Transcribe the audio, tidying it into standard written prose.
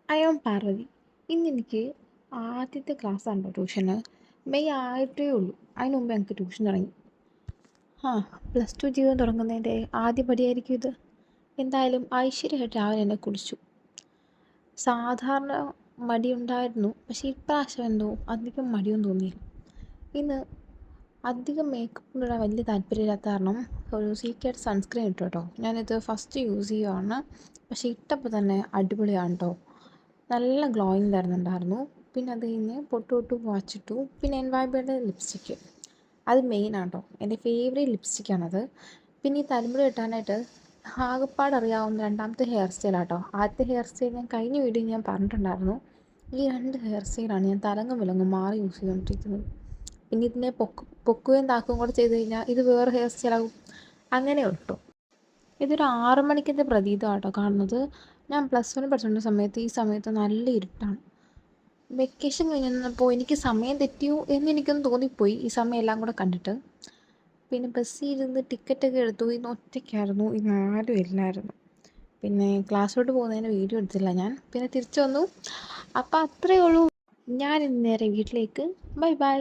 I am Parvathi. ഇന്നെനിക്ക് ആദ്യത്തെ ക്ലാസ്സാണ് കേട്ടോ ട്യൂഷന്. മെയ് ആയിട്ടേ ഉള്ളൂ. അതിന് മുമ്പ് എനിക്ക് ട്യൂഷൻ തുടങ്ങി. പ്ലസ് ടു ജീവിതം തുടങ്ങുന്നതിൻ്റെ ആദ്യ പടിയായിരിക്കും ഇത്. എന്തായാലും ഐശ്വര്യമായിട്ട് രാവിലെ എന്നെ കുളിച്ചു. സാധാരണ മടിയുണ്ടായിരുന്നു, പക്ഷേ ഇപ്രാവശ്യം എന്തോ അധികം മടിയൊന്നും തോന്നിയില്ല. ഇന്ന് അധികം മേക്കപ്പ് ഇടാൻ വലിയ താല്പര്യമില്ലാത്ത കാരണം ഒരു സീക്രട്ട് സൺസ്ക്രീൻ ഇട്ടു കേട്ടോ. ഞാനിത് ഫസ്റ്റ് യൂസ് ചെയ്യുകയാണ്, പക്ഷേ ഇട്ടപ്പോൾ തന്നെ അടിപൊളിയാണ് കേട്ടോ. നല്ല ഗ്ലോയിങ് തരുന്നുണ്ടായിരുന്നു. പിന്നെ അത് കഴിഞ്ഞ് പൊട്ടു വാച്ചിട്ടു. പിന്നെ എൻവൈബയുടെ ലിപ്സ്റ്റിക്ക്, അത് മെയിനാണ് കേട്ടോ. എൻ്റെ ഫേവറേറ്റ് ലിപ്സ്റ്റിക്കാണത്. പിന്നെ ഈ തലമുടി കെട്ടാനായിട്ട് ആകെപ്പാട് അറിയാവുന്ന രണ്ടാമത്തെ ഹെയർ സ്റ്റൈലാട്ടോ. ആദ്യത്തെ ഹെയർ സ്റ്റൈൽ ഞാൻ കഴിഞ്ഞ വീഡിയോ ഞാൻ പറഞ്ഞിട്ടുണ്ടായിരുന്നു. ഈ രണ്ട് ഹെയർ സ്റ്റൈലാണ് ഞാൻ തലങ്ങും വിലങ്ങും മാറി യൂസ് ചെയ്തുകൊണ്ടിരിക്കുന്നത്. പിന്നെ ഇതിനെ പൊക്കുകയും താക്കുകയും കൂടെ ചെയ്ത് കഴിഞ്ഞാൽ ഇത് വേറെ ഹെയർ സ്റ്റൈലാകും. അങ്ങനെ കേട്ടോ. ഇതൊരു 6 മണിക്കത്തെ പ്രതീതമാണ് കേട്ടോ കാണുന്നത്. ഞാൻ പ്ലസ് 1 പഠിച്ചുകൊണ്ട സമയത്ത് ഈ സമയത്ത് നല്ല ഇരുട്ടാണ്. വെക്കേഷൻ കഴിഞ്ഞപ്പോൾ എനിക്ക് സമയം തെറ്റിയോ എന്നെനിക്കൊന്ന് തോന്നിപ്പോയി ഈ സമയം എല്ലാം കൂടെ കണ്ടിട്ട്. പിന്നെ ബസ്സിൽ ഇരുന്ന് ടിക്കറ്റൊക്കെ എടുത്തു. ഇന്ന് ഒറ്റയ്ക്കായിരുന്നു, ഇന്ന് ആരും ഇല്ലായിരുന്നു. പിന്നെ ക്ലാസ്സിലോട്ട് പോകുന്നതിന് വീഡിയോ എടുത്തില്ല ഞാൻ. പിന്നെ തിരിച്ചു വന്നു. അപ്പം അത്രയേ ഉള്ളൂ. ഞാൻ ഇന്ന് നേരെ വീട്ടിലേക്ക്. Bye bye.